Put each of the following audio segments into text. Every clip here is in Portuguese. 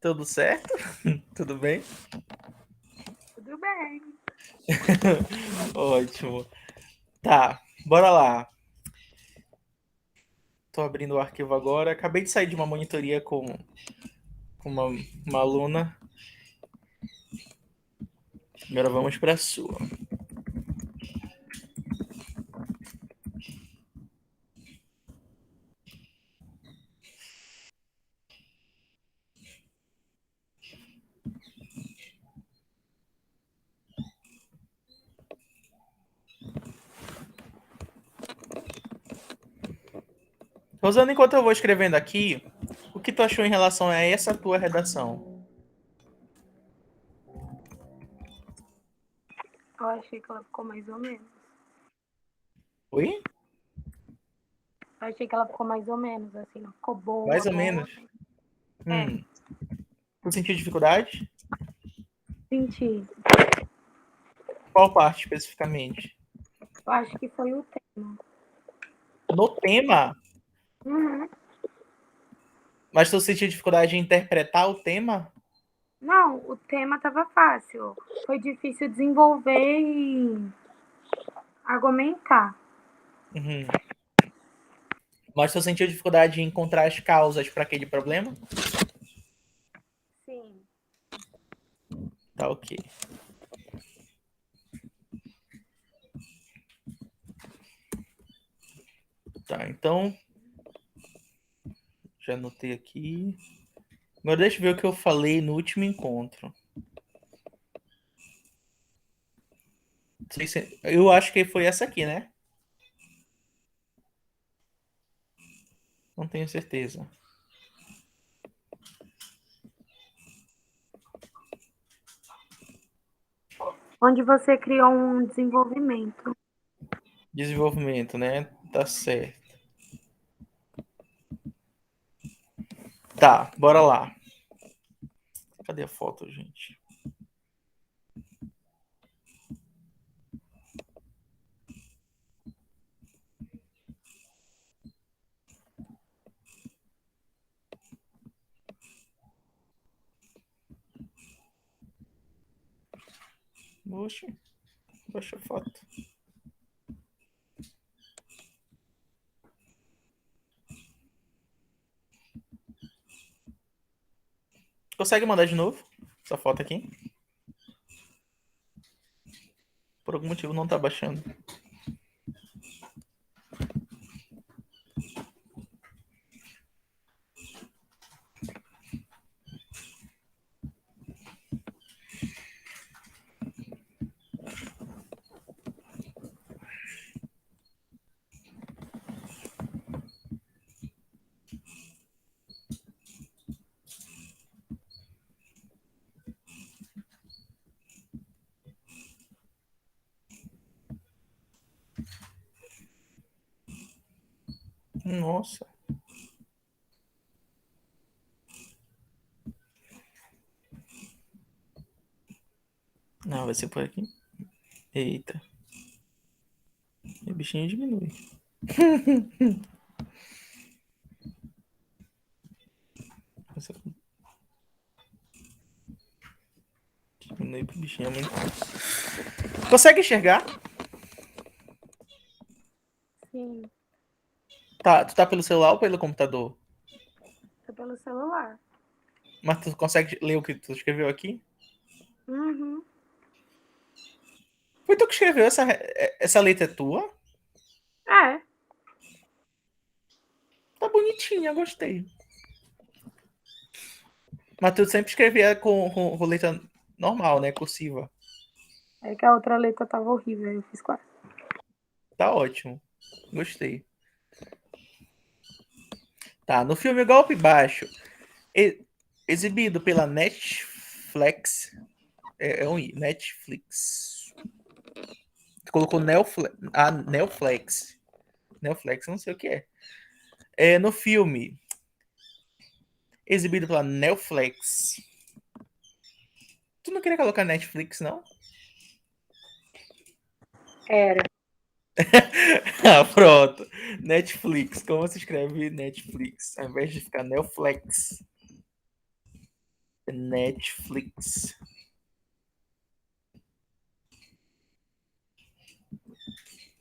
Tudo certo? Tudo bem? Tudo bem. Ótimo. Tá, bora lá. Tô abrindo o arquivo agora. Acabei de sair de uma monitoria com uma aluna. Agora vamos para a sua. Rosana, enquanto eu vou escrevendo aqui, o que tu achou em relação a essa tua redação? Eu achei que ela ficou mais ou menos. Oi? Eu achei que ela ficou mais ou menos, assim, não ficou boa, Mais ou boa. menos. É, Tu sentiu dificuldade? senti. Qual parte especificamente? Eu acho que foi o tema. No tema? Uhum. Mas tu sentiu dificuldade em interpretar o tema? Não, o tema tava fácil. Foi difícil desenvolver e argumentar. Uhum. Mas tu sentiu dificuldade em encontrar as causas para aquele problema? Sim. Tá ok. Tá, então já anotei aqui. Agora deixa eu ver o que eu falei no último encontro. Eu acho que foi essa aqui, né? Não tenho certeza. Onde você criou um desenvolvimento. Desenvolvimento, né? Tá certo. Tá, bora lá. Cadê a foto, gente? Oxe, baixa a foto. Consegue mandar de novo essa foto aqui? Por algum motivo não tá baixando. Nossa. Não, vai ser por aqui. Eita. E o bichinho diminui. Diminui pro bichinho aumentar. Consegue enxergar? Sim, Tá, tu tá pelo celular ou pelo computador? tô pelo celular. Mas tu consegue ler o que tu escreveu aqui? Uhum. Foi tu que escreveu essa letra é tua? É, Tá bonitinha, gostei. Mas tu sempre escrevia com letra normal, né? Cursiva. é que a outra letra tava horrível, eu fiz quase. Tá ótimo. Gostei. Tá, no filme Golpe Baixo, e- exibido pela Netflix. É um I, Netflix. Tu colocou Neoflex. Neoflex, não sei o que é. No filme, exibido pela Netflix. Tu não queria colocar Netflix, não? Era. Ah, pronto. Netflix. Como se escreve Netflix? Ao invés de ficar Neoflex. Netflix.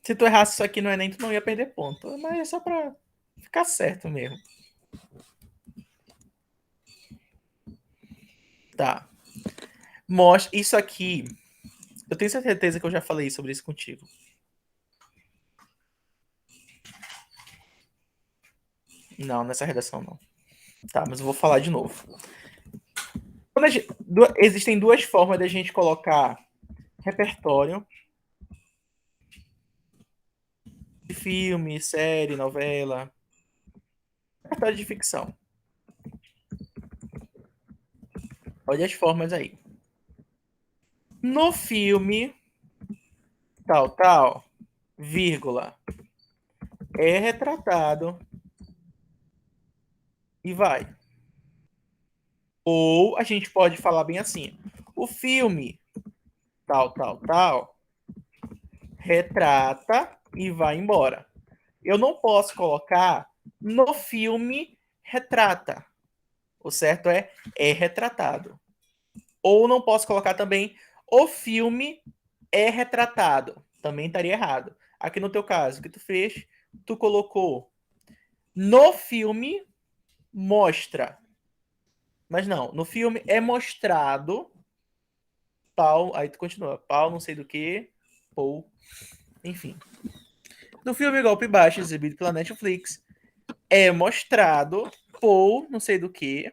Se tu errasse isso aqui no Enem, tu não ia perder ponto. Mas é só pra ficar certo mesmo. Tá. Mostra. Isso aqui. Eu tenho certeza que eu já falei sobre isso contigo. Não, nessa redação não. Tá, mas eu vou falar de novo. Existem duas formas da gente colocar repertório de filme, série, novela. Repertório de ficção. Olha as formas aí. No filme, tal, tal, vírgula, é retratado e vai. Ou a gente pode falar bem assim: o filme, tal, tal, tal, retrata e vai embora. Eu não posso colocar no filme retrata. O certo é retratado. Ou não posso colocar também o filme é retratado. Também estaria errado. Aqui no teu caso, o que tu fez? Tu colocou no filme mostra. Mas não, no filme é mostrado pau, aí tu continua, pau não sei do que, ou, enfim. No filme Golpe Baixo, exibido pela Netflix, é mostrado Paul, não sei do que.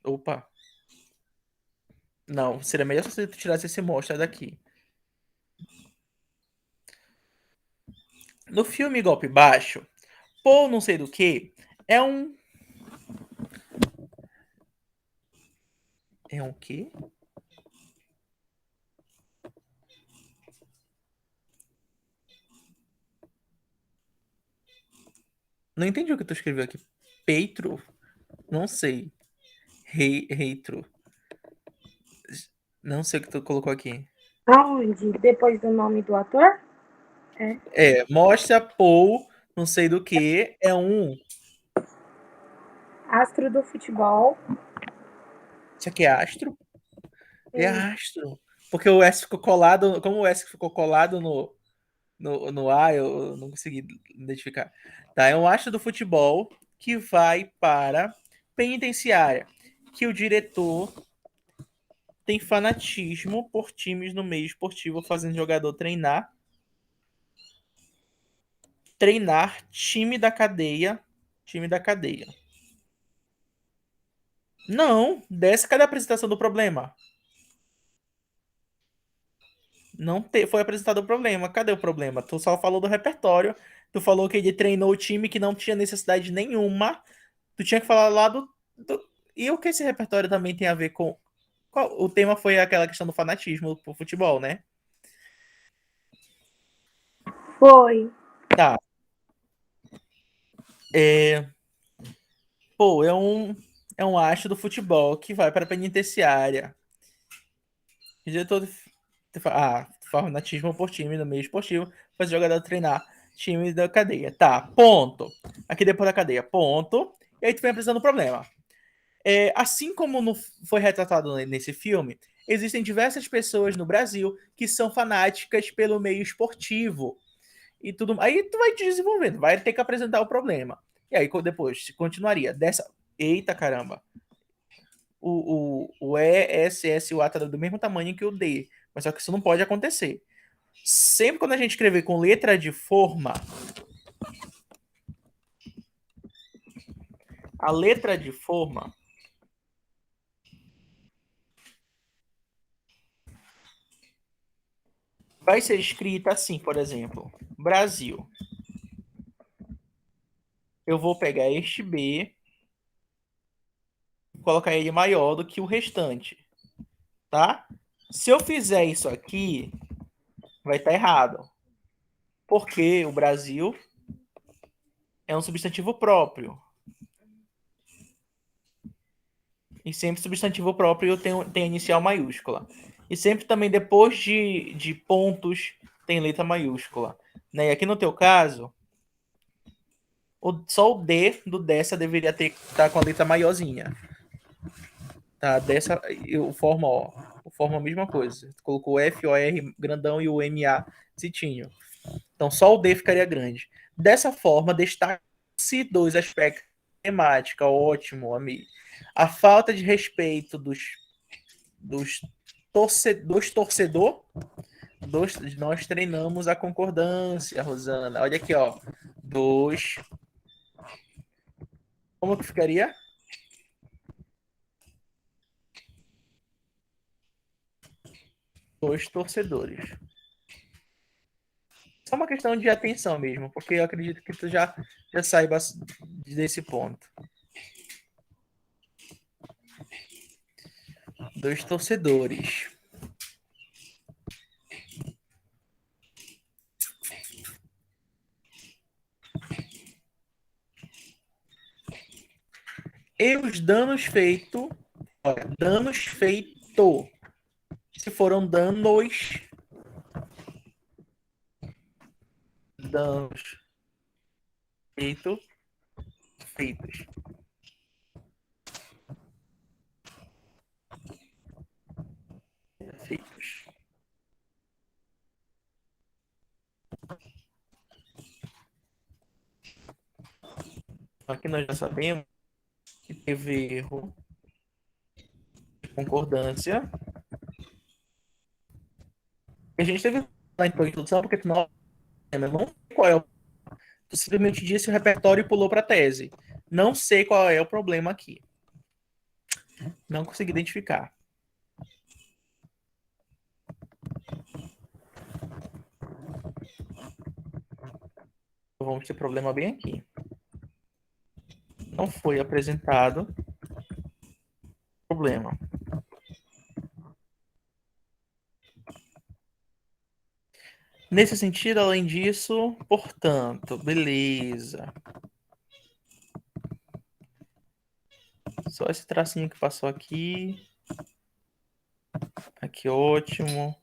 Opa. Não, seria melhor se tu tirasse esse mostra daqui. No filme Golpe Baixo, Paul, não sei do que, é um. É um quê? Não entendi o que tu escreveu aqui. Peitro? Não sei. Reitro. Não sei o que tu colocou aqui. Aonde? Depois do nome do ator? É. Mostra Paul, não sei do que, é um. Astro do futebol. Isso aqui é astro? É É. astro. Porque o S ficou colado. Como o S ficou colado no A, eu não consegui identificar. Tá, é um astro do futebol que vai para penitenciária. Que o diretor tem fanatismo por times no meio esportivo, fazendo jogador treinar time da cadeia. Time da cadeia. Não, desce cadê a apresentação do problema? Não foi apresentado o problema. Cadê o problema? Tu só falou do repertório. Tu falou que ele treinou o time que não tinha necessidade nenhuma. Tu tinha que falar lá E o que esse repertório também tem a ver com. O tema foi aquela questão do fanatismo pro futebol, né? Foi. Tá. É... Pô, é um astro do futebol que vai para a penitenciária. O diretor fanatismo por time no meio esportivo, faz o jogador treinar time da cadeia. Tá, ponto. Aqui depois da cadeia, ponto. E aí tu vem apresentando o problema. Assim como foi retratado nesse filme, existem diversas pessoas no Brasil que são fanáticas pelo meio esportivo. E tudo. Aí tu vai desenvolvendo, vai ter que apresentar o problema. E aí depois continuaria dessa. Eita caramba! O E, S, S e o A tá do mesmo tamanho que o D. Mas só que isso não pode acontecer. Sempre quando a gente escrever com letra de forma, a letra de forma vai ser escrita assim, por exemplo, Brasil. Eu vou pegar este B, colocar ele maior do que o restante, tá? Se eu fizer isso aqui, vai estar errado. Porque o Brasil é um substantivo próprio. E sempre substantivo próprio tem inicial maiúscula. E sempre também depois de pontos tem letra maiúscula. Né? E aqui no teu caso, só o D do dessa deveria tá com a letra maiorzinha. Tá? Dessa, eu forma, ó. Forma a mesma coisa. Tu colocou o F, o R grandão e o MA citinho. Então só o D ficaria grande. Dessa forma, destaca-se dois aspectos. Temática, ótimo, amigo. A falta de respeito dos torcedor. Nós treinamos a concordância, Rosana. Olha aqui, ó. Dois. Como que ficaria? Dois torcedores. Só uma questão de atenção mesmo, porque eu acredito que tu já saiba desse ponto. Dois torcedores. E os danos feitos. Olha, danos feitos. Se foram danos. Danos feitos. Feitos. Feitos. Aqui nós já sabemos que teve erro de concordância. E a gente teve lá em introdução, porque tu não sei qual é o. Tu simplesmente disse o repertório e pulou para a tese. Não sei qual é o problema aqui. Não consegui identificar. Vamos ter problema bem aqui. Não foi apresentado problema. Nesse sentido, além disso, portanto, beleza. Só esse tracinho que passou aqui. Aqui, ótimo.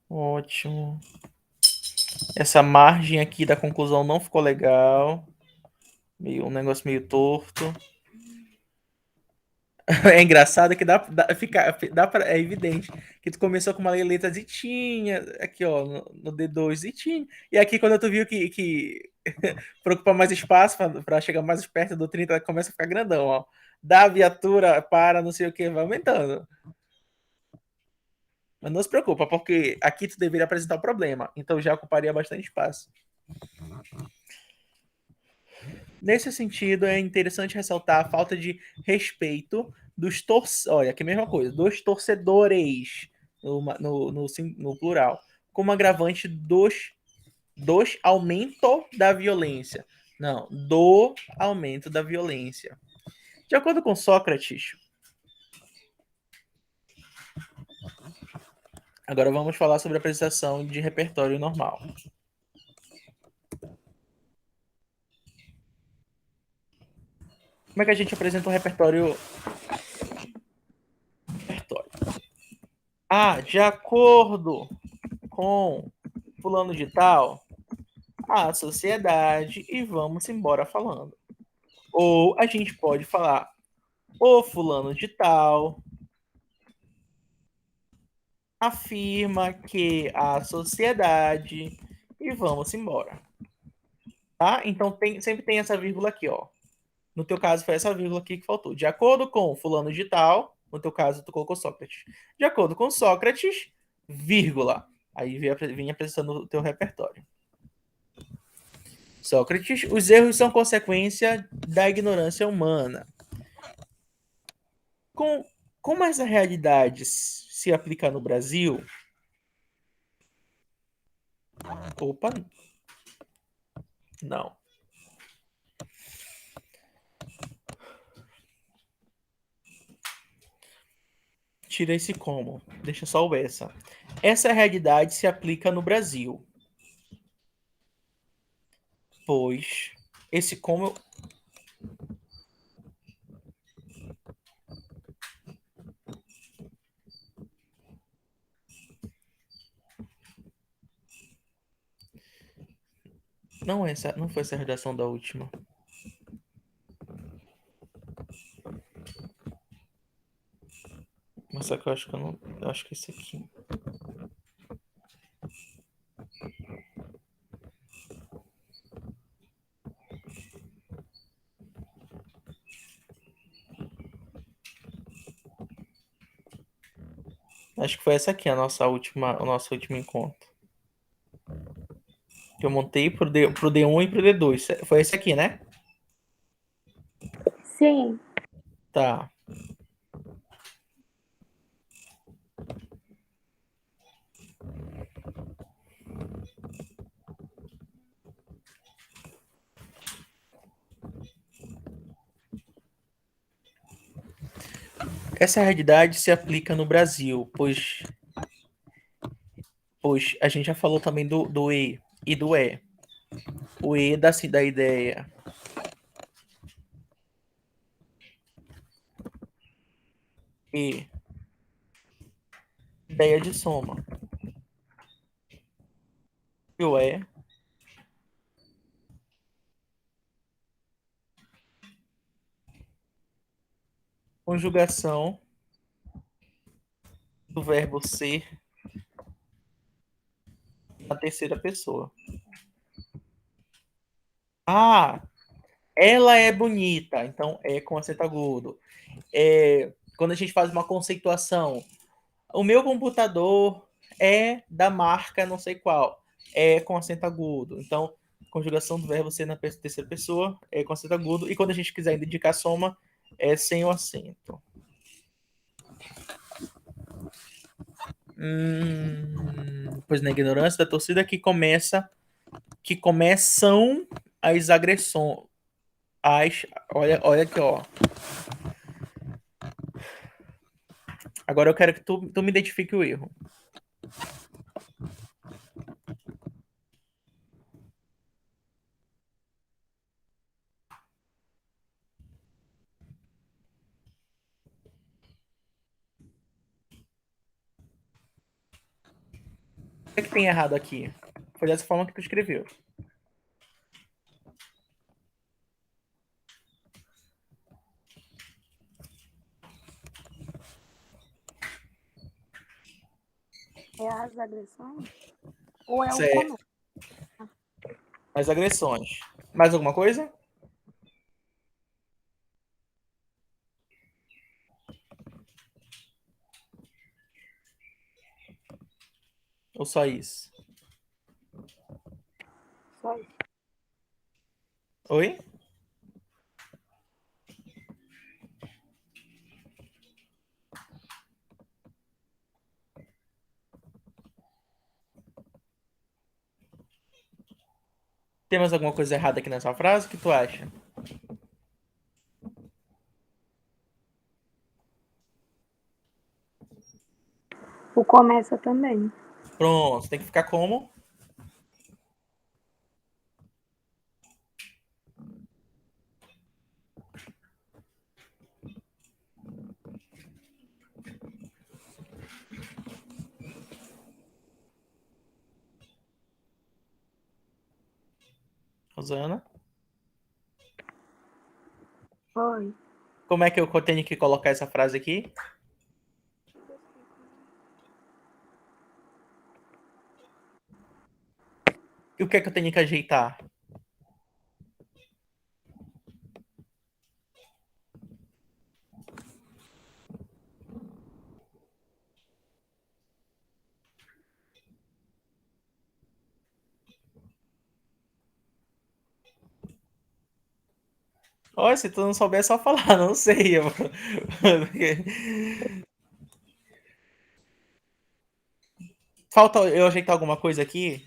Ótimo. Essa margem aqui da conclusão não ficou legal. Um negócio meio torto. É engraçado que é evidente que tu começou com uma letra zitinha, aqui ó, no D2 zitinho, e aqui quando tu viu que para ocupar mais espaço, para chegar mais perto do 30, começa a ficar grandão, ó. Da viatura para não sei o que, vai aumentando. Mas não se preocupa, porque aqui tu deveria apresentar o problema, então já ocuparia bastante espaço. Nesse sentido, é interessante ressaltar a falta de respeito dos torcedores. Olha, aqui a mesma coisa, dos torcedores, no plural, como agravante dos aumento da violência. Não, do aumento da violência. De acordo com Sócrates, agora vamos falar sobre a apresentação de repertório normal. Como é que a gente apresenta um repertório? Ah, de acordo com fulano de tal, a sociedade e vamos embora falando. Ou a gente pode falar o fulano de tal afirma que a sociedade e vamos embora. Tá? Então sempre tem essa vírgula aqui, ó. No teu caso foi essa vírgula aqui que faltou. De acordo com fulano de tal, no teu caso tu colocou Sócrates. De acordo com Sócrates, vírgula. Aí vem apresentando o teu repertório. Sócrates, os erros são consequência da ignorância humana. Como essa realidade se aplica no Brasil? Opa, não. Tira esse como, deixa só o essa. Essa realidade se aplica no Brasil, pois esse como Não, não foi essa a redação da última. Mas só que eu acho que eu não. Eu acho que é esse aqui. Acho que foi essa aqui, o nosso último encontro. Que eu montei pro D1 e pro D2. Foi esse aqui, né? Sim. Tá. Essa realidade se aplica no Brasil, pois a gente já falou também do E e do E. O E da ideia. E, ideia de soma. E o E, conjugação do verbo ser na terceira pessoa. Ah, ela é bonita, então é com acento agudo. Quando a gente faz uma conceituação, o meu computador é da marca não sei qual, é com acento agudo. Então, conjugação do verbo ser na terceira pessoa é com acento agudo. E quando a gente quiser indicar soma, é sem o acento. Pois na ignorância da torcida que começam as agressões. Olha aqui, ó. Agora eu quero que tu me identifique o erro. O que é que tem errado aqui? Foi dessa forma que tu escreveu. É as agressões? Ou é o Certo. começo? As agressões. Mais alguma coisa? Ou só isso? Só isso. Oi? Tem mais alguma coisa errada aqui nessa frase? O que tu acha? O começa também. Pronto, tem que ficar como? Rosana? Oi. Como é que eu tenho que colocar essa frase aqui? E o que é que eu tenho que ajeitar? Olha, se tu não souber, é só falar, não sei. Falta eu ajeitar alguma coisa aqui?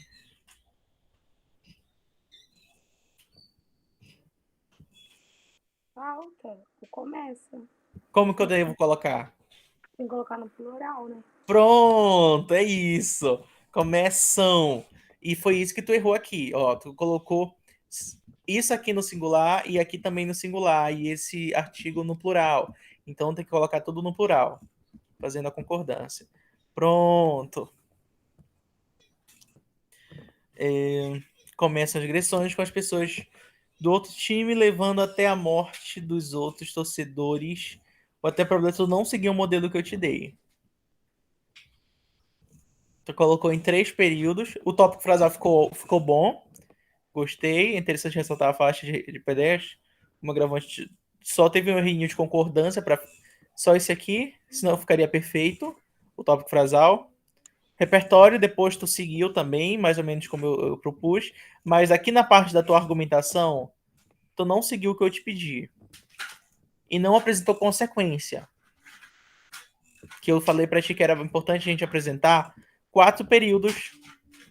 Falta. O começa. Como que eu Tem que, devo colocar? tem que colocar no plural, né? Pronto, é isso. Começam. E foi isso que tu errou aqui. Ó, tu colocou isso aqui no singular e aqui também no singular. E esse artigo no plural. Então tem que colocar tudo no plural, fazendo a concordância. Pronto. Começam as agressões com as pessoas do outro time, levando até a morte dos outros torcedores, ou até problema tu não seguir o modelo que eu te dei. Tu colocou em 3 períodos. O tópico frasal ficou bom. Gostei. É interessante ressaltar a faixa de pedestre. Uma gravante só teve um errinho de concordância para só esse aqui, senão ficaria perfeito. O tópico frasal. Repertório, depois tu seguiu também, mais ou menos como eu propus. Mas aqui na parte da tua argumentação, tu não seguiu o que eu te pedi. E não apresentou consequência. Que eu falei para ti que era importante a gente apresentar 4 períodos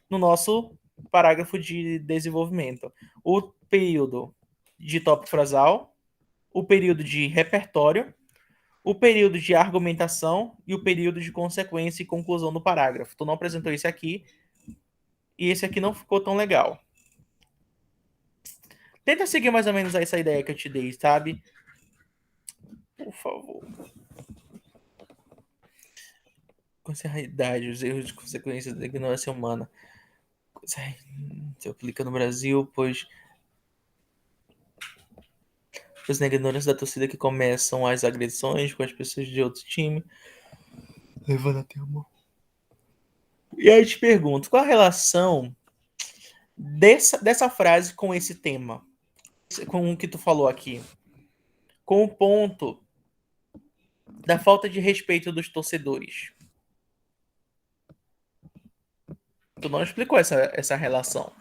no nosso parágrafo de desenvolvimento. O período de tópico frasal, o período de repertório, o período de argumentação e o período de consequência e conclusão do parágrafo. Tu não apresentou esse aqui e esse aqui não ficou tão legal. Tenta seguir mais ou menos essa ideia que eu te dei, sabe? Por favor. Realidade, os erros de consequências da ignorância humana. Se aplica no Brasil, pois na ignorância da torcida que começam as agressões com as pessoas de outro time, levando até a mão. E aí eu te pergunto, qual a relação dessa frase com esse tema? Com o que tu falou aqui? Com o ponto da falta de respeito dos torcedores. Tu não explicou essa relação.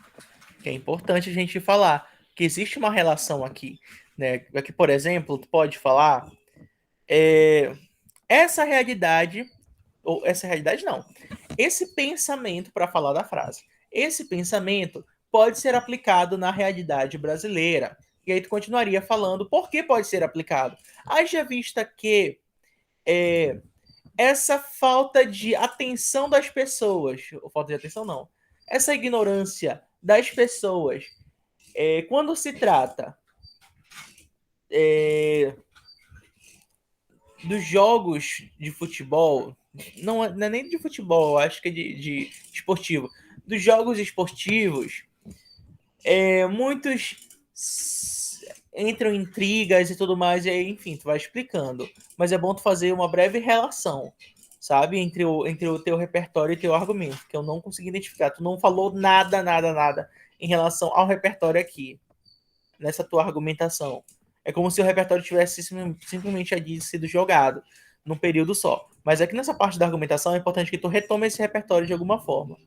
Que é importante a gente falar. Que existe uma relação aqui. Né? Aqui, por exemplo, tu pode falar essa realidade, ou essa realidade não, esse pensamento, para falar da frase, esse pensamento pode ser aplicado na realidade brasileira. E aí tu continuaria falando por que pode ser aplicado. Haja vista que essa falta de atenção das pessoas, ou falta de atenção não, essa ignorância das pessoas, quando se trata dos jogos de futebol, não é nem de futebol, acho que é de esportivo, dos jogos esportivos, muitos entram em intrigas e tudo mais, e aí, enfim, tu vai explicando. Mas é bom tu fazer uma breve relação, sabe? Entre o teu repertório e teu argumento, que eu não consegui identificar. Tu não falou nada em relação ao repertório aqui, nessa tua argumentação. É como se o repertório tivesse simplesmente ali sido jogado num período só. Mas aqui nessa parte da argumentação é importante que tu retome esse repertório de alguma forma.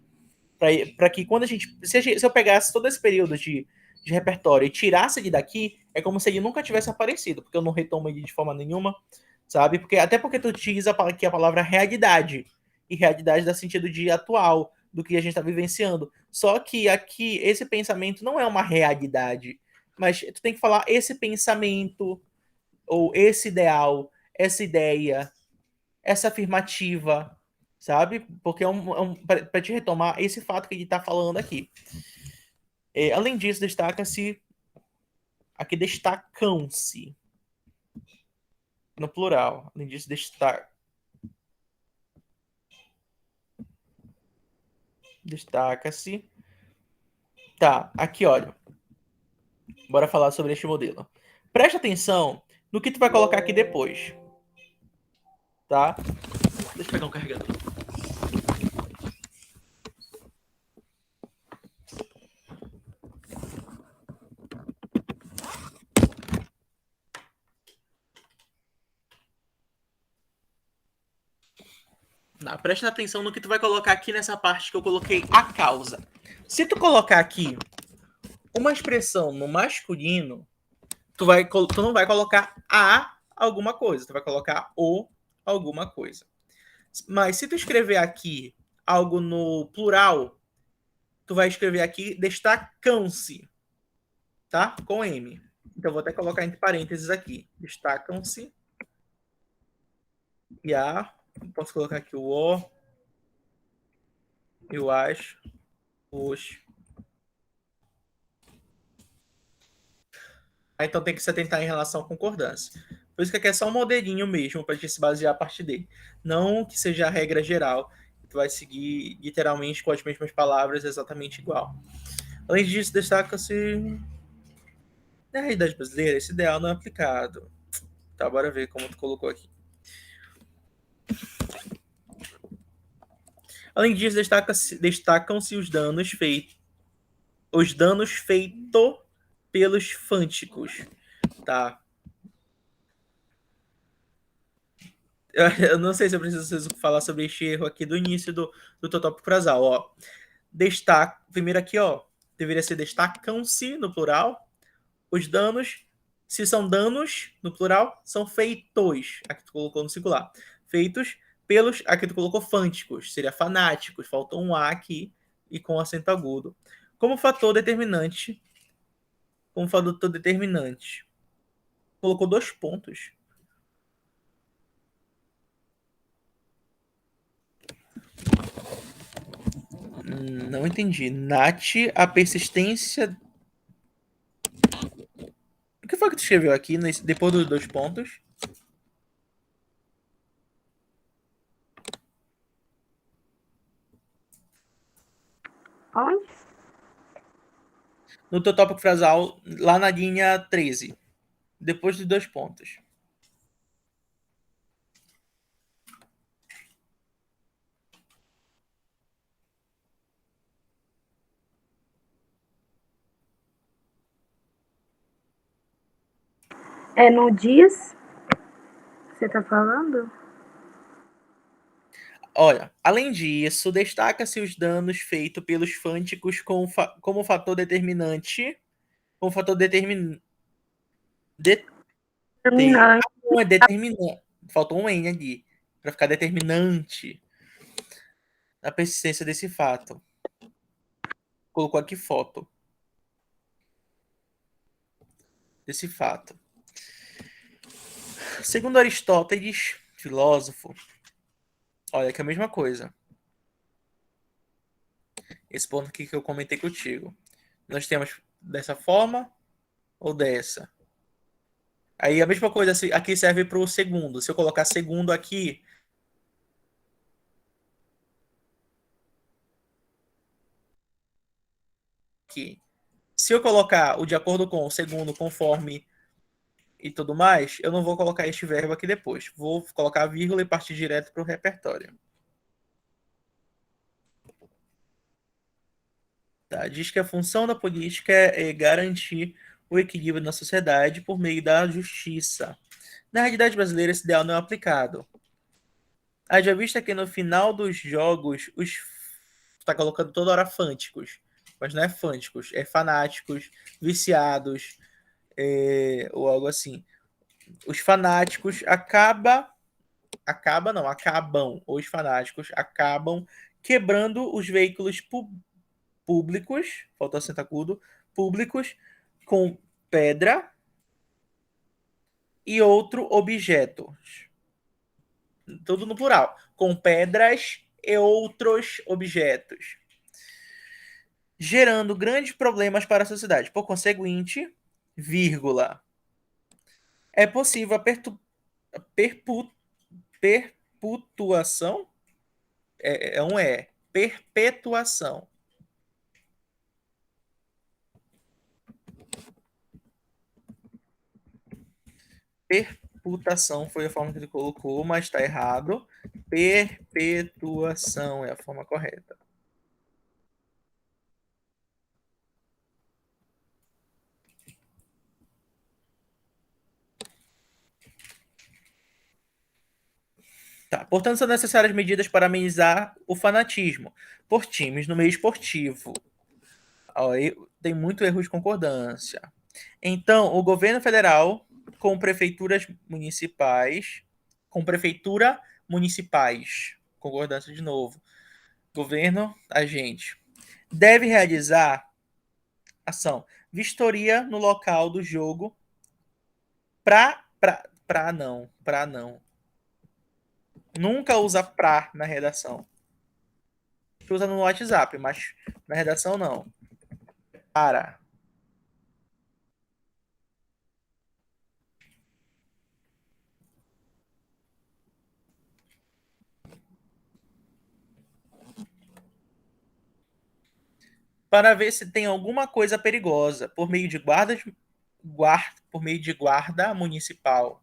Para que quando a gente. Se eu pegasse todo esse período de repertório e tirasse ele daqui, é como se ele nunca tivesse aparecido, porque eu não retomo ele de forma nenhuma, sabe? Até porque tu utiliza aqui a palavra realidade. E realidade dá sentido de atual, do que a gente está vivenciando. Só que aqui, esse pensamento não é uma realidade. Mas tu tem que falar esse pensamento, ou esse ideal, essa ideia, essa afirmativa, sabe? Porque para te retomar esse fato que ele está falando aqui. Além disso, destaca-se. Aqui destacam-se. No plural. Além disso, destaca-se. Tá, aqui olha. Bora falar sobre este modelo. Preste atenção no que tu vai colocar aqui depois. Tá? Deixa eu pegar um carregador. Preste atenção no que tu vai colocar aqui nessa parte que eu coloquei a causa. Se tu colocar aqui uma expressão no masculino, tu não vai colocar a alguma coisa, tu vai colocar o alguma coisa. Mas se tu escrever aqui algo no plural, tu vai escrever aqui destacam-se, tá? Com M. Então eu vou até colocar entre parênteses aqui. Destacam-se. E a. Posso colocar aqui o O. Eu acho. Os. Então tem que se atentar em relação à concordância. Por isso que aqui é só um modelinho mesmo para a gente se basear a partir dele. Não que seja a regra geral. Tu vai seguir literalmente com as mesmas palavras exatamente igual. Além disso, destaca-se na realidade brasileira, esse ideal não é aplicado. Tá, bora ver como tu colocou aqui. Além disso, destacam-se os danos feitos pelos fânticos, tá? Eu não sei se eu preciso falar sobre este erro aqui do início do teu tópico frasal, ó. Primeiro aqui, ó, deveria ser destacam-se no plural. Os danos, se são danos no plural, são feitos. Aqui tu colocou no singular. Feitos pelos, aqui tu colocou fânticos, seria fanáticos. Faltou um A aqui e com acento agudo. Como fator determinante, colocou 2 pontos. Não entendi. Nat, a persistência. O que foi que tu escreveu aqui depois dos 2 pontos? Onde? No teu tópico frasal, lá na linha 13. Depois dos 2 pontos. É no diz que você tá falando? Olha, além disso, destaca-se os danos feitos pelos fânticos como fator determinante. Como fator determinante. Terminante. Não é determinante. Faltou um N ali. Para ficar determinante na persistência desse fato. Colocou aqui foto desse fato. Segundo Aristóteles, filósofo, olha que é a mesma coisa. Esse ponto aqui que eu comentei contigo. Nós temos dessa forma ou dessa. Aí a mesma coisa aqui serve para o segundo. Se eu colocar segundo aqui, se eu colocar o de acordo com o segundo, conforme e tudo mais, eu não vou colocar este verbo aqui depois. Vou colocar a vírgula e partir direto para o repertório. Tá? Diz que a função da política é garantir o equilíbrio na sociedade por meio da justiça. Na realidade brasileira, esse ideal não é aplicado. Haja vista que no final dos jogos, tá colocando toda hora fânticos, mas não é fânticos, é fanáticos, viciados, ou algo assim. Os fanáticos acabam, os fanáticos acabam quebrando os veículos públicos, faltou acento agudo, públicos com pedra e outro objetos. Tudo no plural. Com pedras e outros objetos. Gerando grandes problemas para a sociedade. Por conseguinte, vírgula, é possível a perpetuação, perpetuação. Perputação foi a forma que ele colocou, mas está errado. Perpetuação é a forma correta. Tá. Portanto, são necessárias medidas para amenizar o fanatismo por times no meio esportivo. Ó, tem muito erro de concordância. Então, o governo federal, com prefeituras municipais, concordância de novo, governo, agente, deve realizar ação, vistoria no local do jogo pra não. Nunca usa pra na redação. Usa no WhatsApp, mas na redação não. Para. para ver se tem alguma coisa perigosa por meio de por meio de guarda municipal,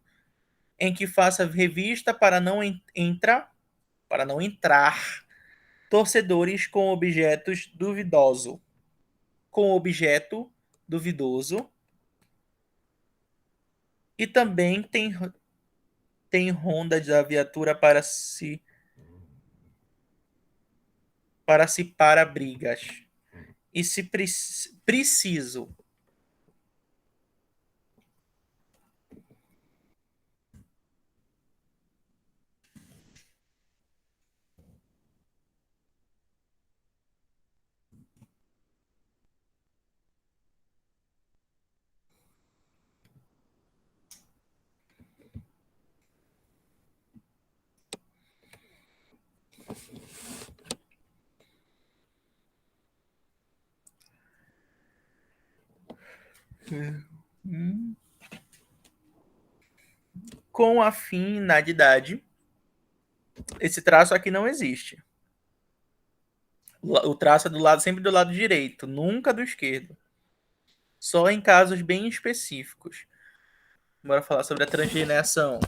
em que faça revista para não entrar torcedores com objeto duvidoso, e também tem ronda da viatura para se para brigas. E se preciso. Com a finalidade, esse traço aqui não existe. O traço é do lado, sempre do lado direito, nunca do esquerdo. Só em casos bem específicos. Bora falar sobre a translineação.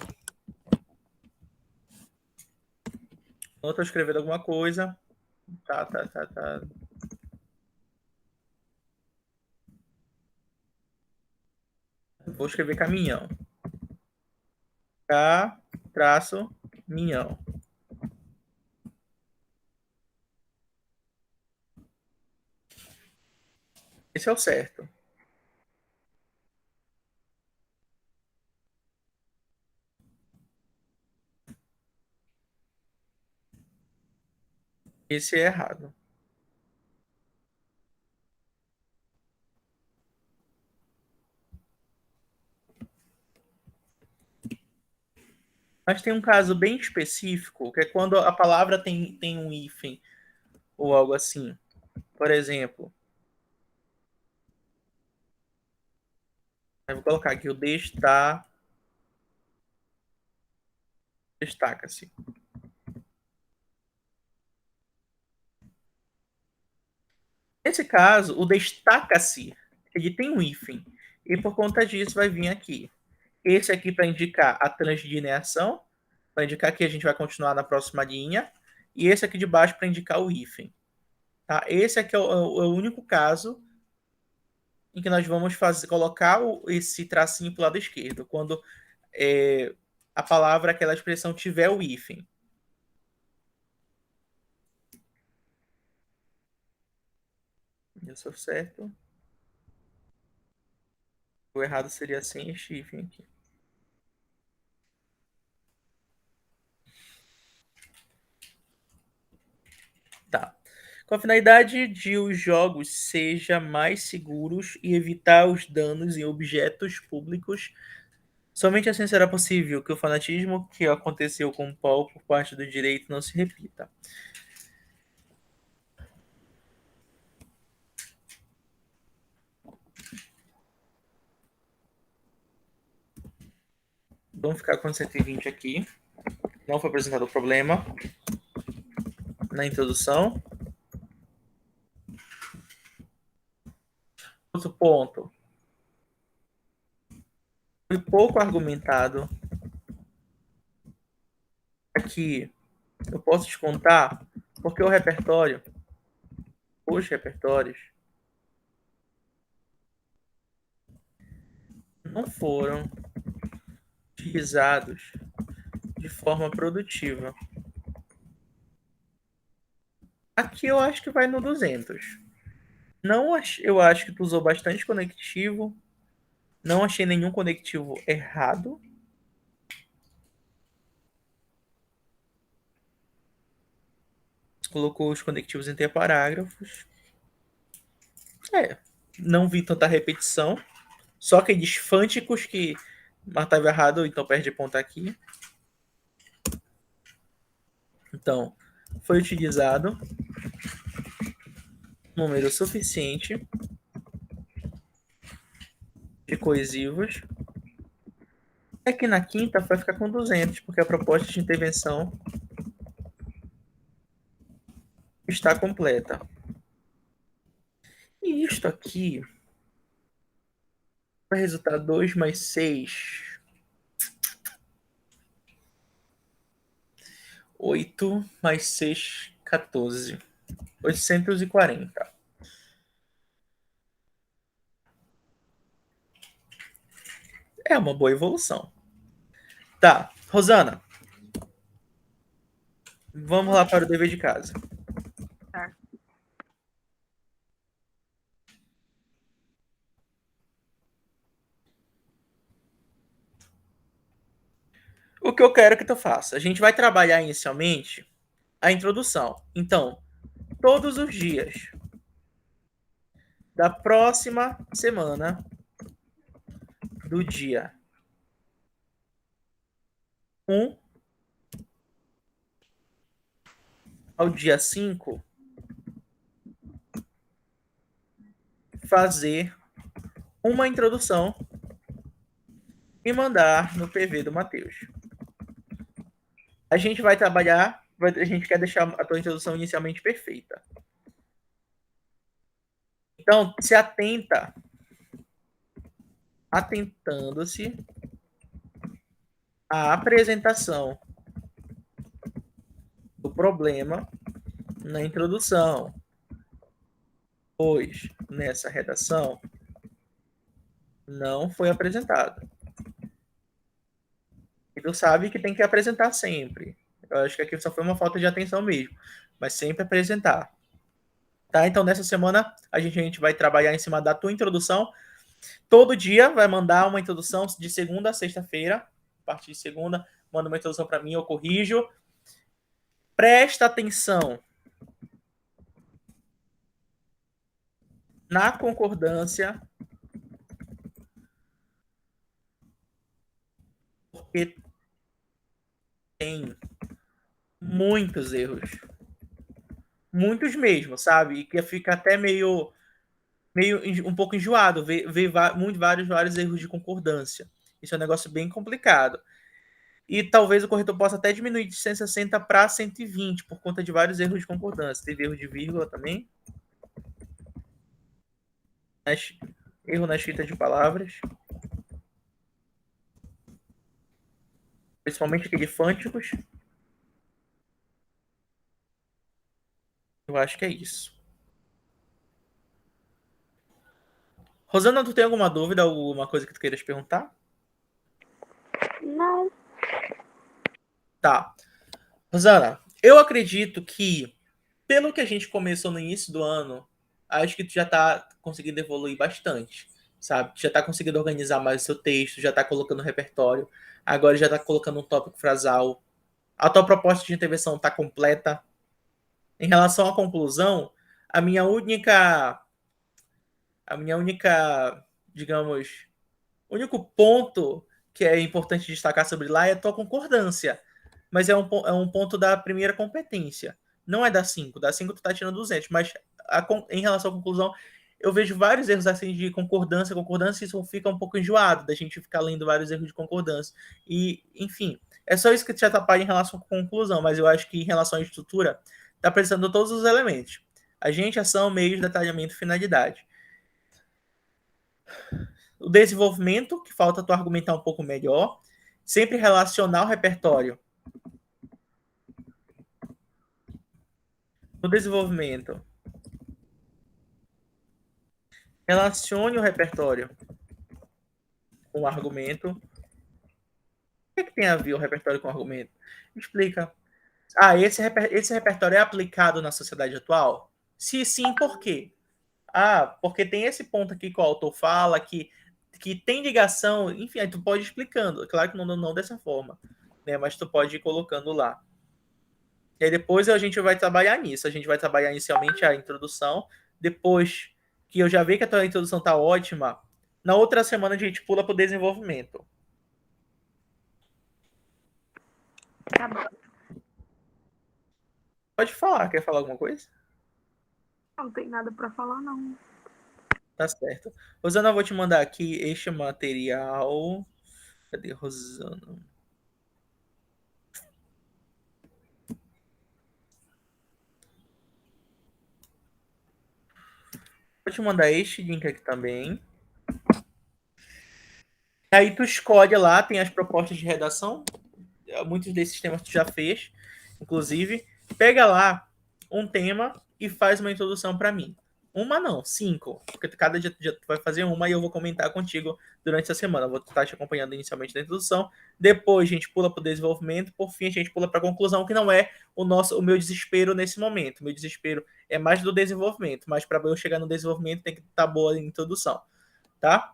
Eu tô escrevendo alguma coisa. Tá. Vou escrever caminhão. Traço, minhão. Esse é o certo. Esse é errado. Mas tem um caso bem específico, que é quando a palavra tem um hífen ou algo assim. Por exemplo, eu vou colocar aqui o destaca-se. Nesse caso, o destaca-se, ele tem um hífen. E por conta disso vai vir aqui. Esse aqui para indicar a translineação, para indicar que a gente vai continuar na próxima linha. E esse aqui de baixo para indicar o hífen. Tá? Esse aqui é o único caso em que nós vamos colocar esse tracinho para o lado esquerdo, quando a palavra, aquela expressão tiver o hífen. Isso é certo. O errado seria sem este hífen aqui. Tá. Com a finalidade de os jogos sejam mais seguros e evitar os danos em objetos públicos, somente assim será possível que o fanatismo que aconteceu com o Paul por parte do direito não se repita. Vamos ficar com 120 aqui. Não foi apresentado o problema na introdução. Outro ponto. Foi pouco argumentado. Aqui eu posso descontar porque os repertórios, não foram utilizados de forma produtiva. Aqui eu acho que vai no 200. Eu acho que tu usou bastante conectivo. Não achei nenhum conectivo errado. Colocou os conectivos entre parágrafos. Não vi tanta repetição. Só aqueles fânticos que estava errado, então perde ponto aqui. Então, foi utilizado número suficiente de coesivos. Aqui na quinta vai ficar com 200, porque a proposta de intervenção está completa. isto aqui vai resultar 2 mais 6. 8 mais 6, 14. 840. É uma boa evolução. Tá, Rosana, vamos lá para o dever de casa. Tá. O que eu quero que tu faça? A gente vai trabalhar inicialmente a introdução. Então, todos os dias da próxima semana, do dia 1 ao dia 5, fazer uma introdução e mandar no PV do Matheus. A gente vai trabalhar, a gente quer deixar a tua introdução inicialmente perfeita. Então, se atenta, atentando-se à apresentação do problema na introdução, pois nessa redação não foi apresentado. E tu sabe que tem que apresentar sempre. Eu acho que aqui só foi uma falta de atenção mesmo, mas sempre apresentar. Tá? Então, nessa semana, a gente vai trabalhar em cima da tua introdução. Todo dia vai mandar uma introdução de segunda a sexta-feira. A partir de segunda, manda uma introdução para mim, eu corrijo. Presta atenção na concordância, porque tem muitos erros. Muitos mesmo, sabe? E que fica até meio um pouco enjoado ver vários erros de concordância. Isso é um negócio bem complicado. E talvez o corretor possa até diminuir de 160 para 120 por conta de vários erros de concordância. Teve erro de vírgula também. Erro na escrita de palavras. Principalmente aquele fânticos. Eu acho que é isso. Rosana, tu tem alguma dúvida, alguma coisa que tu queiras perguntar? Não. Tá. Rosana, eu acredito que, pelo que a gente começou no início do ano, acho que tu já tá conseguindo evoluir bastante, sabe? Já tá conseguindo organizar mais o seu texto, já tá colocando repertório, agora já tá colocando um tópico frasal. A tua proposta de intervenção tá completa. Em relação à conclusão, a minha única, digamos, o único ponto que é importante destacar sobre lá é a tua concordância. Mas é um ponto da primeira competência. Não é da 5. Da 5 tu tá tirando 200. Mas em relação à conclusão, eu vejo vários erros assim de concordância. Concordância, isso fica um pouco enjoado da gente ficar lendo vários erros de concordância. E, enfim, é só isso que te atrapalha em relação à conclusão. Mas eu acho que em relação à estrutura, tá apresentando todos os elementos. Agente, ação, meios, detalhamento, finalidade. O desenvolvimento, que falta tu argumentar um pouco melhor. Sempre relacionar o repertório. No desenvolvimento, relacione o repertório com o argumento. O que tem a ver o repertório com o argumento? Explica. Ah, esse repertório é aplicado na sociedade atual? Se sim, por quê? Ah, porque tem esse ponto aqui que o autor fala que tem ligação, enfim, aí tu pode ir explicando. Claro que não dessa forma, né? Mas tu pode ir colocando lá. E aí depois a gente vai trabalhar nisso. A gente vai trabalhar inicialmente a introdução. Depois que eu já vi que a tua introdução tá ótima, na outra semana a gente pula pro desenvolvimento. Tá bom. Pode falar, quer falar alguma coisa? Não tem nada para falar, não. Tá certo. Rosana, eu vou te mandar aqui este material. Cadê Rosana? Vou te mandar este link aqui também. Aí tu escolhe lá, tem as propostas de redação. Muitos desses temas tu já fez, inclusive. Pega lá um tema e faz uma introdução para mim. Uma não, 5. Porque cada dia tu vai fazer uma e eu vou comentar contigo durante a semana. Eu vou estar te acompanhando inicialmente na introdução. Depois a gente pula para o desenvolvimento. Por fim, a gente pula para a conclusão, que não é o meu desespero nesse momento. O meu desespero é mais do desenvolvimento. Mas para eu chegar no desenvolvimento tem que estar boa a introdução. Tá?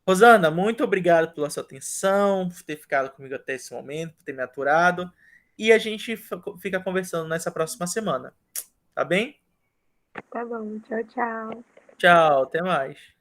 Rosana, muito obrigado pela sua atenção, por ter ficado comigo até esse momento, por ter me aturado. E a gente fica conversando nessa próxima semana. Tá bem? Tá bom, tchau, tchau. Tchau, até mais.